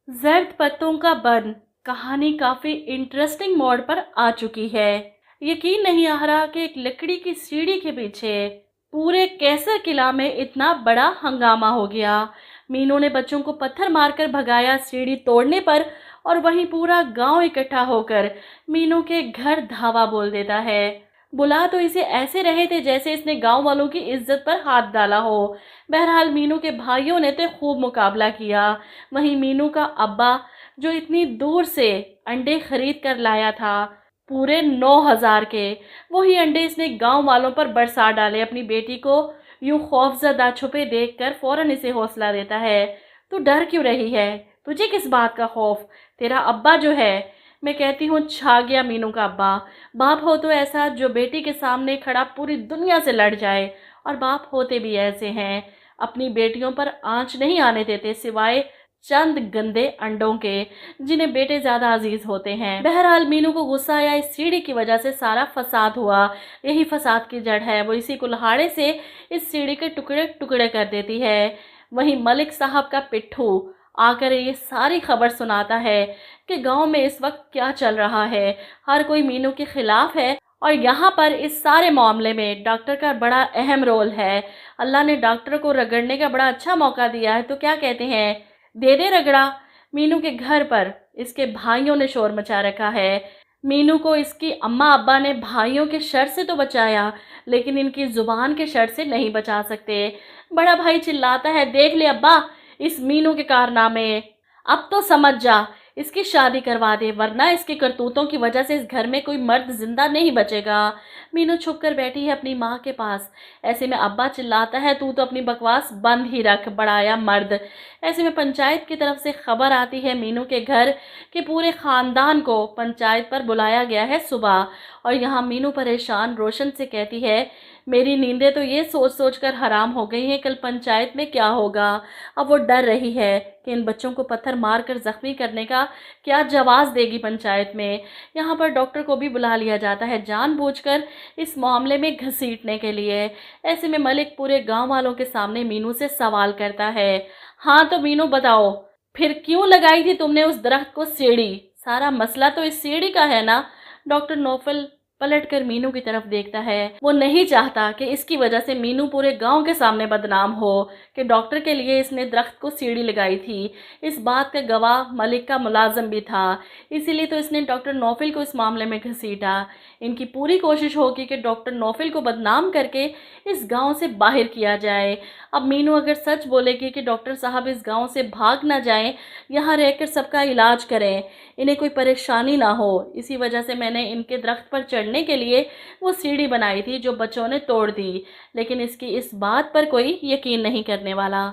जर्द पत्तों का बन कहानी काफी इंटरेस्टिंग मोड़ पर आ चुकी है। यकीन नहीं आ रहा कि एक लकड़ी की सीढ़ी के पीछे पूरे कैसर किला में इतना बड़ा हंगामा हो गया। मीनू ने बच्चों को पत्थर मारकर भगाया सीढ़ी तोड़ने पर, और वहीं पूरा गांव इकट्ठा होकर मीनू के घर धावा बोल देता है। बुला तो इसे ऐसे रहे थे जैसे इसने गांव वालों की इज्जत पर हाथ डाला हो। बहरहाल मीनू के भाइयों ने तो खूब मुकाबला किया। वहीं मीनू का अब्बा, जो इतनी दूर से अंडे खरीद कर लाया था, पूरे 9,000 के, वही अंडे इसने गांव वालों पर बरसा डाले। अपनी बेटी को यूं खौफजदा छुपे देखकर फौरन इसे हौसला देता है। तू डर क्यों रही है? तुझे किस बात का खौफ? तेरा अब्बा जो है, मैं कहती हूँ छा गया मीनू का अब्बा। बाप हो तो ऐसा जो बेटी के सामने खड़ा पूरी दुनिया से लड़ जाए, और बाप होते भी ऐसे हैं, अपनी बेटियों पर आंच नहीं आने देते सिवाय चंद गंदे अंडों के, जिन्हें बेटे ज्यादा अजीज होते हैं। बहरहाल मीनू को गुस्सा आया, इस सीढ़ी की वजह से सारा फसाद हुआ। यही फसाद की जड़ है। वो इसी कुल्हाड़े से इस सीढ़ी के टुकड़े टुकड़े कर देती है। वहीं मलिक साहब का पिट्ठू आकर ये सारी खबर सुनाता है कि गांव में इस वक्त क्या चल रहा है। हर कोई मीनू के खिलाफ है, और यहाँ पर इस सारे मामले में डॉक्टर का बड़ा अहम रोल है। अल्लाह ने डॉक्टर को रगड़ने का बड़ा अच्छा मौका दिया है, तो क्या कहते हैं, दे दे रगड़ा। मीनू के घर पर इसके भाइयों ने शोर मचा रखा है। मीनू को इसकी अम्मा अब्बा ने भाइयों के शर से तो बचाया, लेकिन इनकी जुबान के शर से नहीं बचा सकते। बड़ा भाई चिल्लाता है, देख ले अब्बा इस मीनू के कारनामे, अब तो समझ जा, इसकी शादी करवा दे, वरना इसकी करतूतों की वजह से इस घर में कोई मर्द जिंदा नहीं बचेगा। मीनू छुप कर बैठी है अपनी माँ के पास। ऐसे में अब्बा चिल्लाता है, तू तो अपनी बकवास बंद ही रख, बड़ाया मर्द। ऐसे में पंचायत की तरफ से खबर आती है मीनू के घर कि पूरे खानदान को पंचायत पर बुलाया गया है सुबह। और यहाँ मीनू परेशान रोशन से कहती है, मेरी नींदें तो ये सोच सोच कर हराम हो गई हैं, कल पंचायत में क्या होगा। अब वो डर रही है कि इन बच्चों को पत्थर मार कर जख्मी करने का क्या जवाब देगी पंचायत में। यहाँ पर डॉक्टर को भी बुला लिया जाता है जानबूझकर इस मामले में घसीटने के लिए। ऐसे में मलिक पूरे गांव वालों के सामने मीनू से सवाल करता है, हाँ तो मीनू बताओ, फिर क्यों लगाई थी तुमने उस दरख्त को सीढ़ी? सारा मसला तो इस सीढ़ी का है ना? डॉक्टर नौफल पलटकर मीनू की तरफ देखता है। वो नहीं चाहता कि इसकी वजह से मीनू पूरे गांव के सामने बदनाम हो कि डॉक्टर के लिए इसने दरख्त को सीढ़ी लगाई थी। इस बात का गवाह मलिक का मुलाजिम भी था, इसीलिए तो इसने डॉक्टर नौफिल को इस मामले में घसीटा। इनकी पूरी कोशिश होगी कि डॉक्टर नौफिल को बदनाम करके इस गांव से बाहर किया जाए। अब मीनू अगर सच बोलेगी कि डॉक्टर साहब इस गांव से भाग ना जाएं, यहाँ रहकर सबका इलाज करें, इन्हें कोई परेशानी ना हो, इसी वजह से मैंने इनके दरख्त पर चढ़ने के लिए वो सीढ़ी बनाई थी जो बच्चों ने तोड़ दी। लेकिन इसकी इस बात पर कोई यकीन नहीं करने वाला।